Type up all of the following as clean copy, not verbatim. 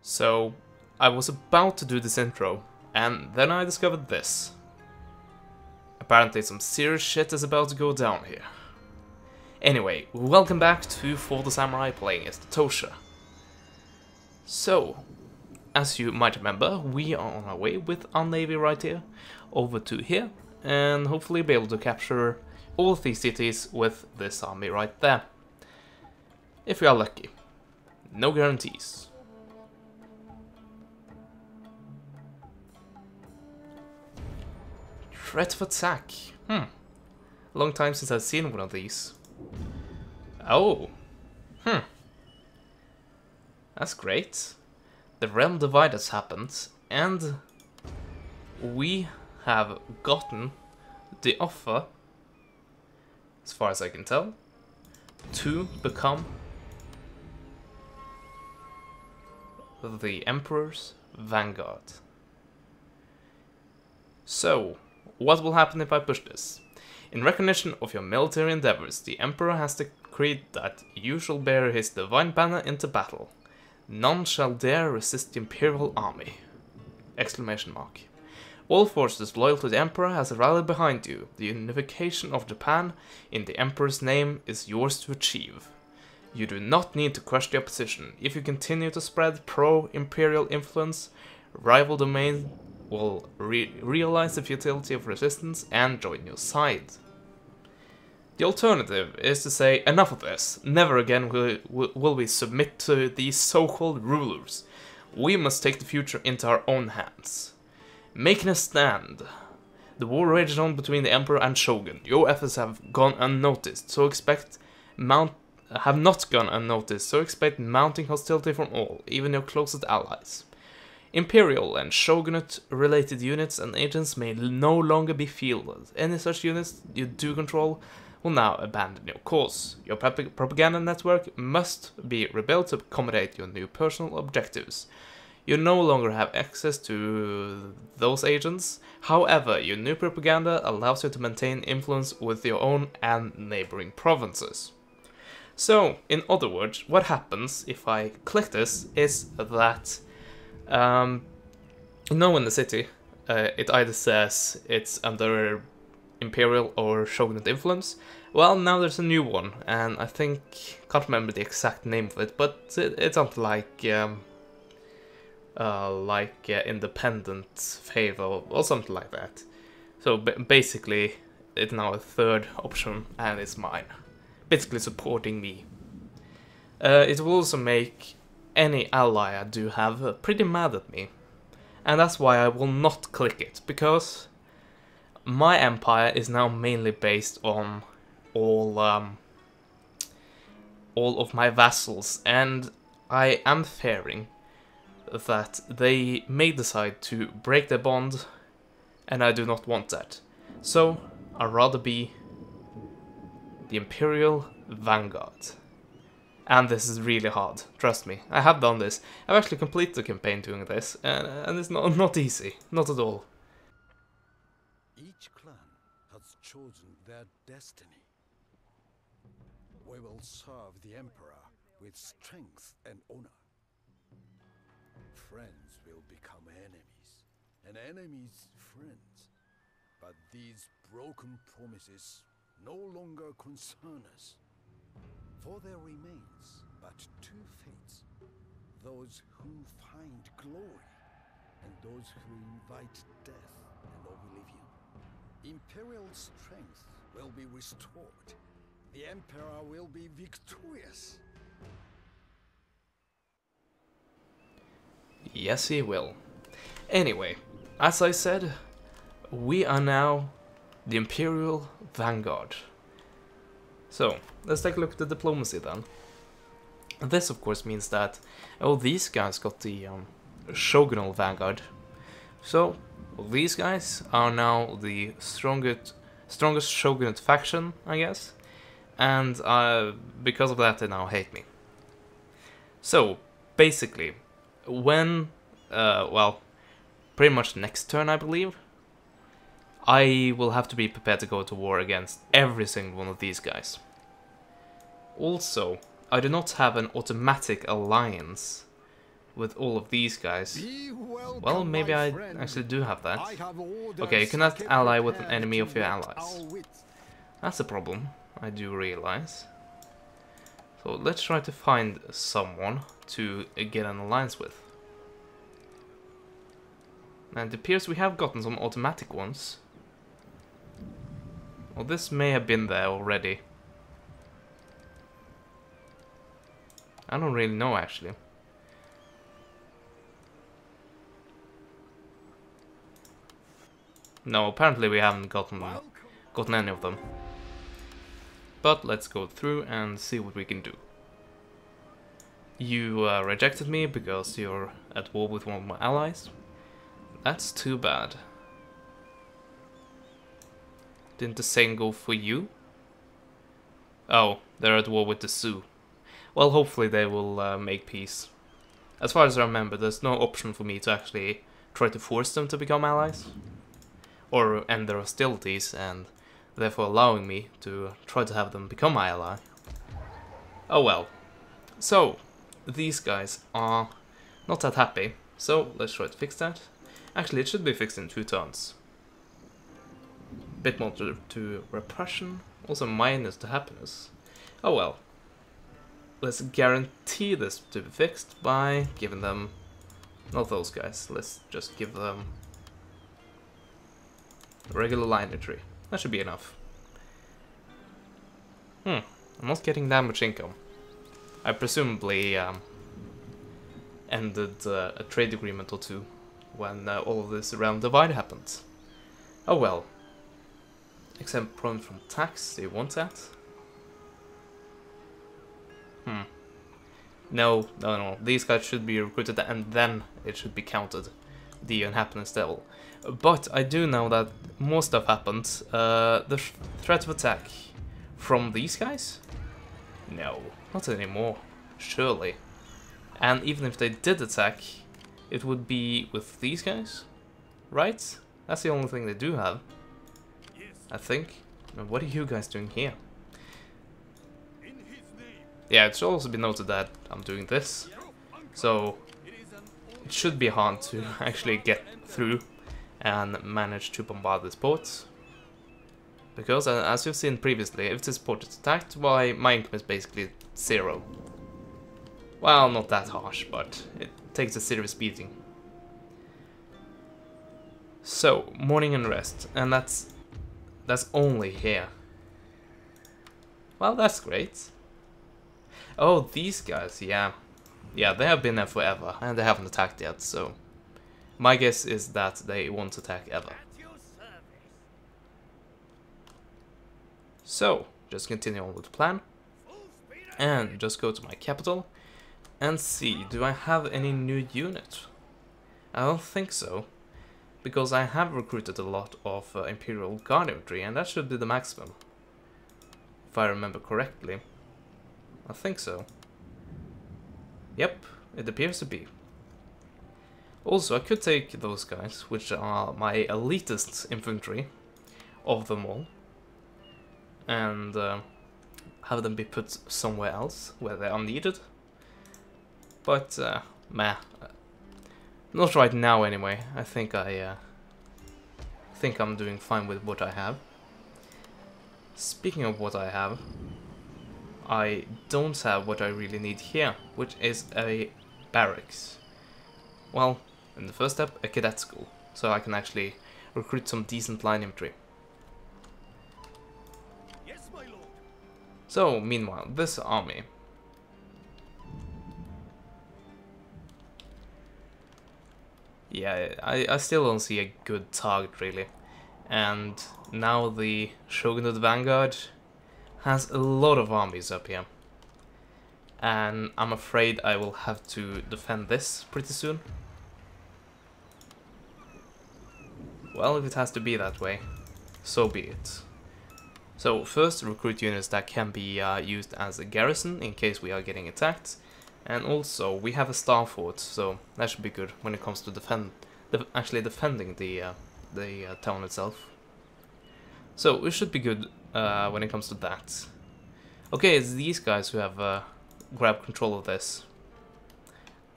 So, I was about to do this intro, and then I discovered this. Apparently some serious shit is about to go down here. Anyway, welcome back to For the Samurai playing as the Tosa. So, as you might remember, we are on our way with our navy right here, over to here, and hopefully be able to capture all of these cities with this army right there. If we are lucky. No guarantees. Threat of attack. Long time since I've seen one of these. Oh. That's great. The realm divide has happened, and we have gotten the offer, as far as I can tell, to become the Emperor's Vanguard. So, what will happen if I push this? In recognition of your military endeavors, the Emperor has decreed that you shall bear his divine banner into battle. None shall dare resist the Imperial army! Exclamation mark. All forces loyal to the Emperor has rallied behind you. The unification of Japan in the Emperor's name is yours to achieve. You do not need to crush the opposition. If you continue to spread pro-Imperial influence, rival domains will realize the futility of resistance and join your side. The alternative is to say, enough of this, never again will we submit to these so-called rulers. We must take the future into our own hands. Making a stand. The war rages on between the Emperor and Shogun. Your efforts have gone unnoticed, so expect mounting hostility from all, even your closest allies. Imperial and Shogunate-related units and agents may no longer be fielded. Any such units you do control will now abandon your cause. Your propaganda network must be rebuilt to accommodate your new personal objectives. You no longer have access to those agents. However, your new propaganda allows you to maintain influence with your own and neighboring provinces. So, in other words, what happens if I click this is that, in the city, it either says it's under Imperial or Shogunate influence. Well, now there's a new one, and I think, can't remember the exact name of it, but it's something like independent favor or something like that. So basically, it's now a third option, and it's mine. Basically supporting me. It will also make any ally I do have pretty mad at me. And that's why I will not click it, because my empire is now mainly based on all of my vassals, and I am fearing that they may decide to break their bond, and I do not want that. So, I'd rather be the Imperial Vanguard. And this is really hard, trust me. I have done this. I've actually completed the campaign doing this, and it's not easy, not at all. Each clan has chosen their destiny. We will serve the Emperor with strength and honor. Friends will become enemies, and enemies friends. But these broken promises no longer concern us. For there remains but two fates. Those who find glory, and those who invite death and oblivion. Imperial strength will be restored. The Emperor will be victorious. Yes, he will. Anyway, as I said, we are now the Imperial Vanguard. So, let's take a look at the diplomacy then. This, of course, means that, oh, these guys got the Shogunal Vanguard. So, these guys are now the strongest Shogunate faction, I guess. And because of that, they now hate me. So, basically, when, pretty much next turn, I believe, I will have to be prepared to go to war against every single one of these guys. Also, I do not have an automatic alliance with all of these guys. Be welcome, Well, maybe my I friend. actually do have that. I have orders Okay, you cannot get ally with an prepared enemy to of your whet allies. our wits. That's a problem, I do realize. So let's try to find someone to get an alliance with. And it appears we have gotten some automatic ones. Well, this may have been there already. I don't really know, actually. No, apparently we haven't gotten any of them. But let's go through and see what we can do. You rejected me because you're at war with one of my allies. That's too bad. Didn't the same go for you? Oh, they're at war with the Sioux. Well, hopefully they will make peace. As far as I remember, there's no option for me to actually try to force them to become allies. Or end their hostilities, and therefore allowing me to try to have them become my ally. Oh well. So, these guys are not that happy, so let's try to fix that. Actually, it should be fixed in 2 turns. Bit more to repression, also minus to happiness. Oh well. Let's guarantee this to be fixed by giving them... not those guys, let's just give them... regular line entry. That should be enough. I'm not getting that much income. I presumably ended a trade agreement or two when all of this realm divide happened. Oh well. Exempt prone from tax, do you want that? No, these guys should be recruited and then it should be counted, the unhappiness level. But I do know that more stuff happened. The threat of attack from these guys? No, not anymore, surely. And even if they did attack, it would be with these guys, right? That's the only thing they do have, I think. Now, what are you guys doing here? Yeah, it should also be noted that I'm doing this, so it should be hard to actually get through and manage to bombard this port. Because, as you've seen previously, if this port is attacked, why, my income is basically 0. Well, not that harsh, but it takes a serious beating. So, morning and rest, and that's only here. Well, that's great. Oh, these guys, yeah. Yeah, they have been there forever, and they haven't attacked yet, so... my guess is that they won't attack ever. So, just continue on with the plan. And just go to my capital. And see, do I have any new unit? I don't think so. Because I have recruited a lot of Imperial Guard infantry, and that should be the maximum. If I remember correctly. I think so. Yep, it appears to be. Also, I could take those guys, which are my elitist infantry of them all, and have them be put somewhere else where they are needed. But, meh. Not right now anyway. I think I'm doing fine with what I have. Speaking of what I have, I don't have what I really need here, which is a barracks. Well, in the first step, a cadet school, so I can actually recruit some decent line infantry. Yes, my lord. So, meanwhile, this army. Yeah, I still don't see a good target, really. And now the Shogunate Vanguard has a lot of armies up here. And I'm afraid I will have to defend this pretty soon. Well, if it has to be that way, so be it. So first, recruit units that can be used as a garrison in case we are getting attacked. And also, we have a star fort, so that should be good when it comes to actually defending the town itself. So, it should be good when it comes to that. Okay, it's these guys who have grabbed control of this.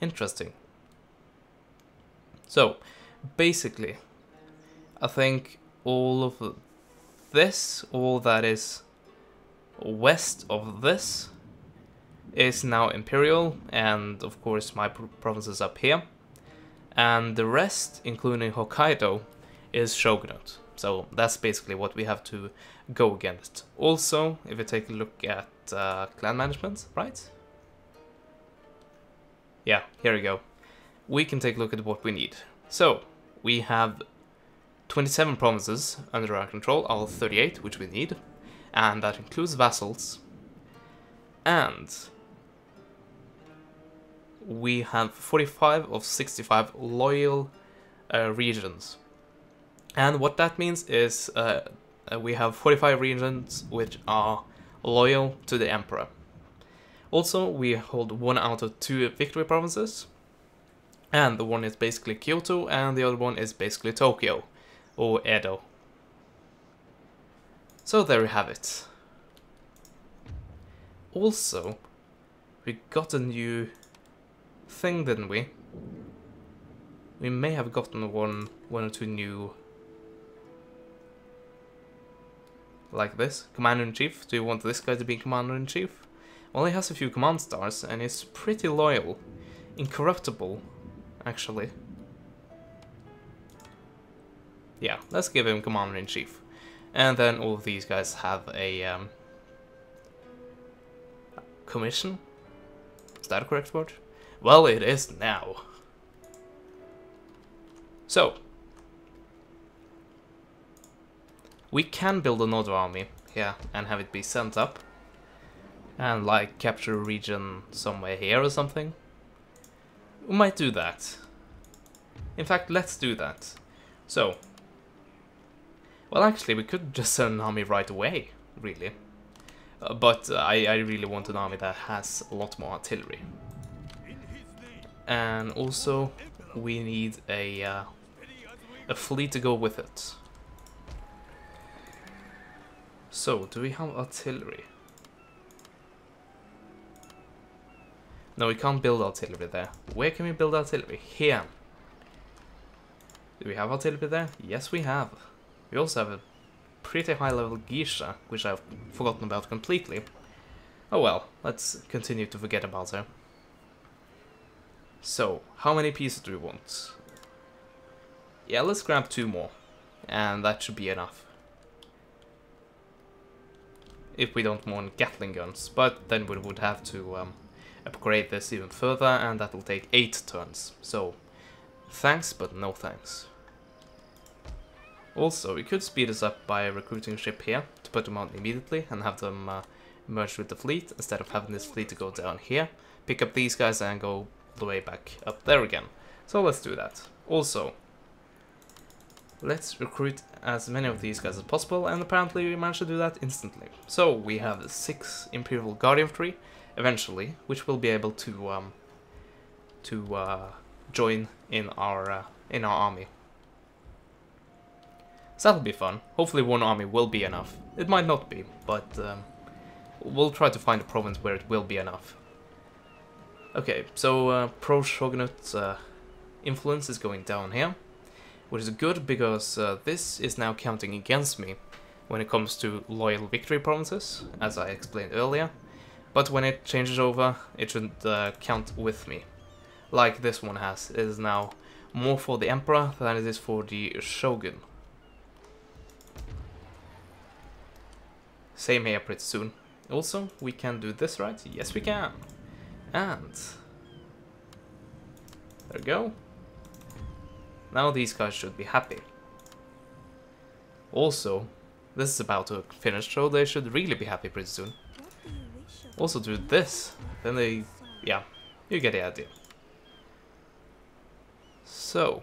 Interesting. So, basically, I think all of this, all that is west of this, is now Imperial, and of course my province is up here. And the rest, including Hokkaido, is Shogunate. So that's basically what we have to go against. Also, if you take a look at clan management, right? Yeah, here we go. We can take a look at what we need. So, we have 27 provinces under our control, all 38, which we need. And that includes vassals. And we have 45 of 65 loyal regions. And what that means is we have 45 regions which are loyal to the Emperor. Also, we hold 1 out of 2 victory provinces. And the one is basically Kyoto, and the other one is basically Tokyo, or Edo. So there we have it. Also, we got a new thing, didn't we? We may have gotten one or two new, like this, Commander-in-Chief. Do you want this guy to be Commander-in-Chief? Well, he has a few command stars, and he's pretty loyal. Incorruptible, actually. Yeah, let's give him Commander-in-Chief. And then all of these guys have a commission? Is that a correct word? Well, it is now. So, we can build another army here and have it be sent up. And like capture a region somewhere here or something. We might do that. In fact, let's do that. So, well, actually, we could just send an army right away, really. But I really want an army that has a lot more artillery. And also, we need a fleet to go with it. So, do we have artillery? No, we can't build artillery there. Where can we build artillery? Here. Do we have artillery there? Yes, we have. We also have a pretty high level geisha, which I've forgotten about completely. Oh well, let's continue to forget about her. So, how many pieces do we want? Yeah, let's grab 2 more. And that should be enough. If we don't want Gatling guns, but then we would have to upgrade this even further, and that will take 8 turns. So, thanks, but no thanks. Also, we could speed this up by recruiting a ship here to put them on immediately and have them merge with the fleet, instead of having this fleet to go down here, pick up these guys and go all the way back up there again. So let's do that. Also, let's recruit as many of these guys as possible, and apparently we managed to do that instantly. So we have 6 Imperial Guard Infantry, eventually, which will be able to join in our army. So that'll be fun. Hopefully 1 army will be enough. It might not be, but we'll try to find a province where it will be enough. Okay, so pro-shogunate influence is going down here, which is good because this is now counting against me when it comes to loyal victory provinces, as I explained earlier. But when it changes over, it should count with me, like this one has. It is now more for the Emperor than it is for the Shogun. Same here pretty soon. Also, we can do this, right? Yes, we can. And there we go. Now these guys should be happy. Also, this is about to finish, so they should really be happy pretty soon. Also do this, then they... yeah, you get the idea. So,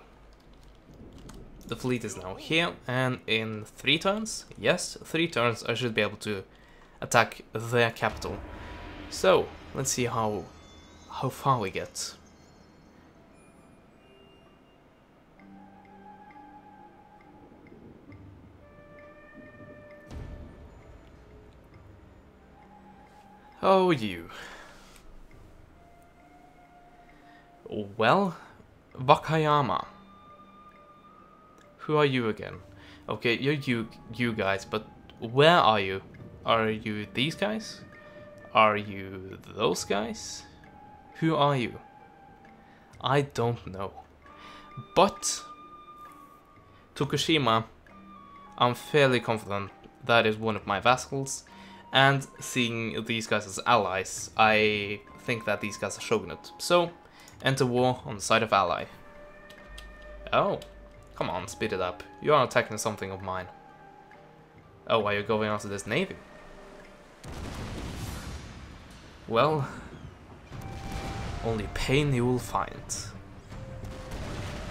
the fleet is now here, and in 3 turns, yes, 3 turns, I should be able to attack their capital. So, let's see how far we get. Oh, you. Well, Wakayama. Who are you again? Okay, you're you guys, but where are you? Are you these guys? Are you those guys? Who are you? I don't know. But Tokushima, I'm fairly confident that is one of my vassals, and seeing these guys as allies, I think that these guys are shogunate. So, enter war on the side of ally. Oh, come on, speed it up. You are attacking something of mine. Oh, are you going after this navy? Well, only pain you will find.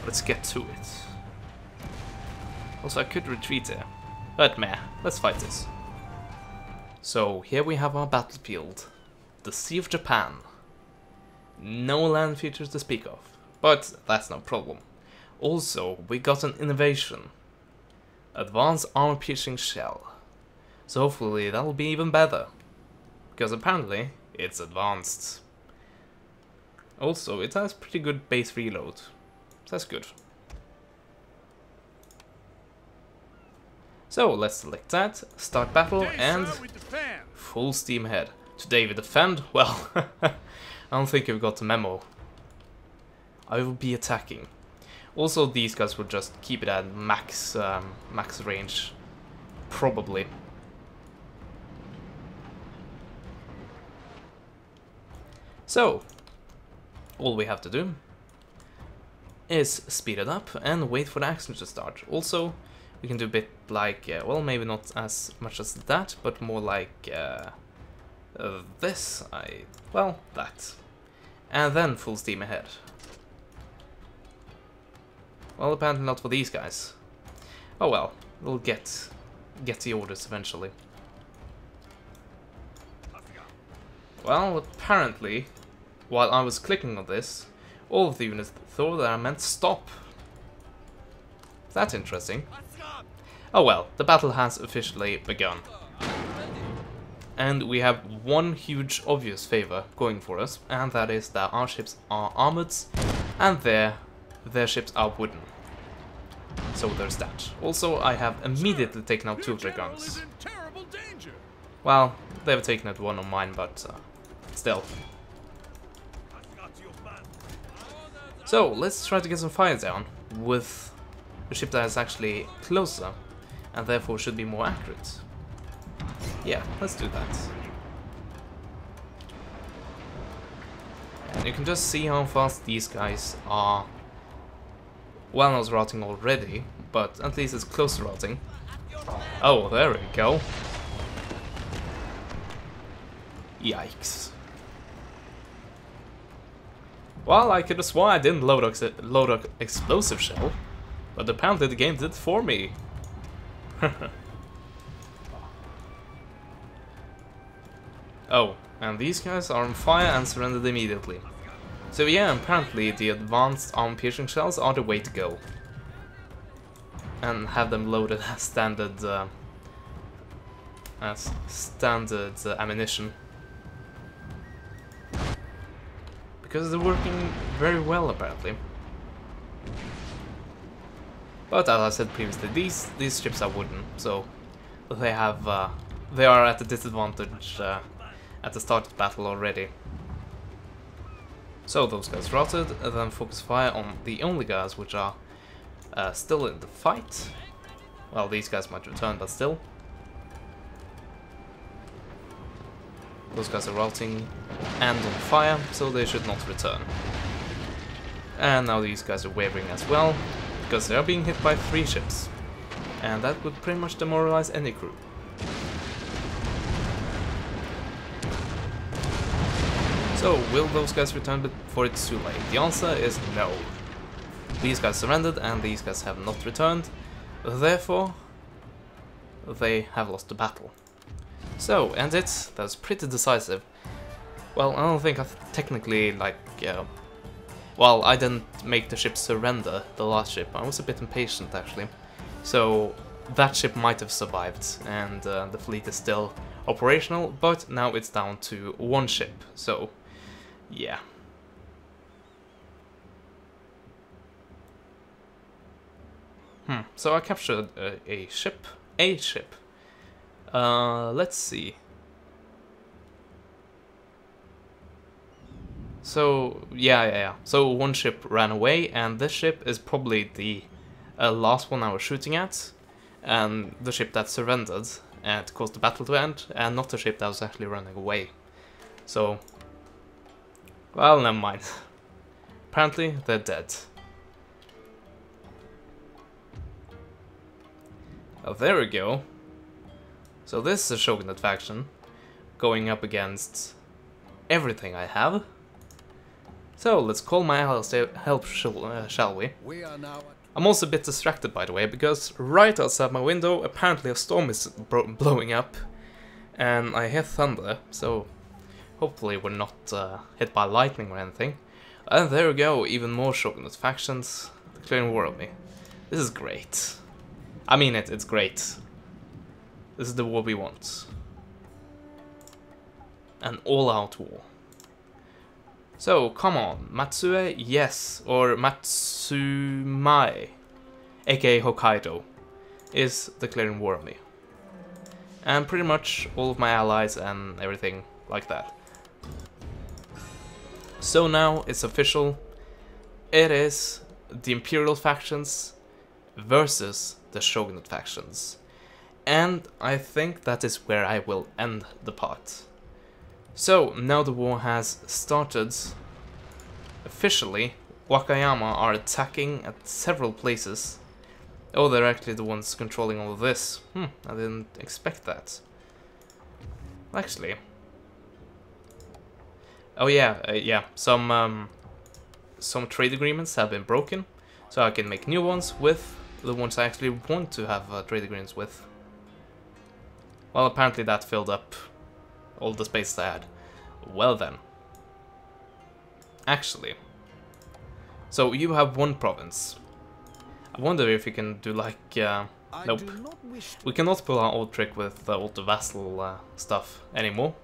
Let's get to it. Also, I could retreat there, but meh, let's fight this. So, here we have our battlefield. The Sea of Japan. No land features to speak of, but that's no problem. Also, we got an innovation. Advanced armor-piercing shell. So hopefully that'll be even better. Because apparently, it's advanced. Also, it has pretty good base reload. So that's good. So, let's select that, start battle, and full steam ahead. Today we defend? Well, I don't think you've got the memo. I will be attacking. Also, these guys will just keep it at max range, probably. So, all we have to do is speed it up and wait for the action to start. Also, we can do a bit like, well, maybe not as much as that, but more like this. Well, that. And then full steam ahead. Well, apparently not for these guys. Oh well, we'll get the orders eventually. Well, apparently, while I was clicking on this, all of the units thought that I meant stop. That's interesting. Oh well, the battle has officially begun. And we have one huge obvious favor going for us, and that is that our ships are armored, and their ships are wooden. So there's that. Also, I have immediately taken out 2 of their guns. Well, they've taken out 1 on mine, but still. So, let's try to get some fire down with a ship that is actually closer, and therefore should be more accurate. Yeah, let's do that. And you can just see how fast these guys are. Well, not routing already, but at least it's close to routing. Oh, there we go. Yikes. Well, I could have sworn I didn't load a explosive shell, but apparently the game did for me. Oh, and these guys are on fire and surrendered immediately. So yeah, apparently the advanced armor-piercing shells are the way to go. And have them loaded as standard ammunition. Because they're working very well, apparently. But as I said previously, these ships are wooden, so they are at a disadvantage at the start of the battle already. So those guys routed, and then focus fire on the only guys which are still in the fight. Well, these guys might return, but still. Those guys are routing and on fire, so they should not return. And now these guys are wavering as well, because they are being hit by 3 ships. And that would pretty much demoralize any crew. So, will those guys return before it's too late? The answer is no. These guys surrendered and these guys have not returned, therefore they have lost the battle. So, and that was pretty decisive. Well, I don't think I technically, well, I didn't make the ship surrender, the last ship. I was a bit impatient, actually. So, that ship might have survived, and the fleet is still operational, but now it's down to 1 ship, so, yeah. So I captured a ship. A ship. Let's see. So, yeah. So one ship ran away, and this ship is probably the last one I was shooting at, and the ship that surrendered and caused the battle to end, and not the ship that was actually running away. So, well, never mind. Apparently, they're dead. Oh, there we go. So this is a Shogunate faction, going up against everything I have. So, let's call my allies to help, shall we? We are now at I'm also a bit distracted, by the way, because right outside my window, apparently a storm is blowing up, and I hear thunder, so hopefully we're not hit by lightning or anything. And there we go, even more Shogunate factions declaring war on me. This is great. I mean it, it's great. This is the war we want. An all-out war. So, come on, Matsue, yes, or Matsumai, aka Hokkaido, is declaring war on me. And pretty much all of my allies and everything like that. So now it's official, it is the Imperial factions versus the Shogunate factions. And I think that is where I will end the part. So, now the war has started. Officially, Wakayama are attacking at several places. Oh, they're actually the ones controlling all of this. I didn't expect that. Actually. Oh yeah, some trade agreements have been broken. So I can make new ones with the ones I actually want to have trade agreements with. Well, apparently that filled up all the space I had. Well then. Actually. So you have one province. I wonder if you can do like... nope. We cannot pull our old trick with all the vassal stuff anymore.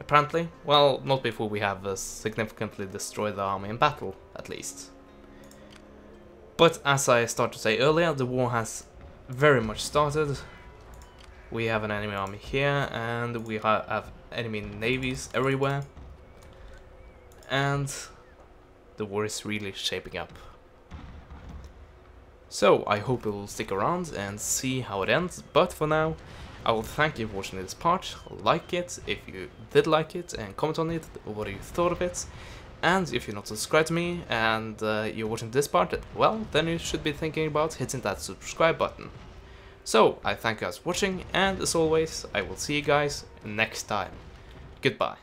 Apparently. Well, not before we have significantly destroyed the army in battle, at least. But as I started to say earlier, the war has very much started. We have an enemy army here, and we have enemy navies everywhere. And the war is really shaping up. So, I hope you will stick around and see how it ends, but for now, I will thank you for watching this part. Like it if you did like it, and comment on it, what you thought of it. And if you're not subscribed to me, and you're watching this part, well, then you should be thinking about hitting that subscribe button. So, I thank you guys for watching, and as always, I will see you guys next time. Goodbye.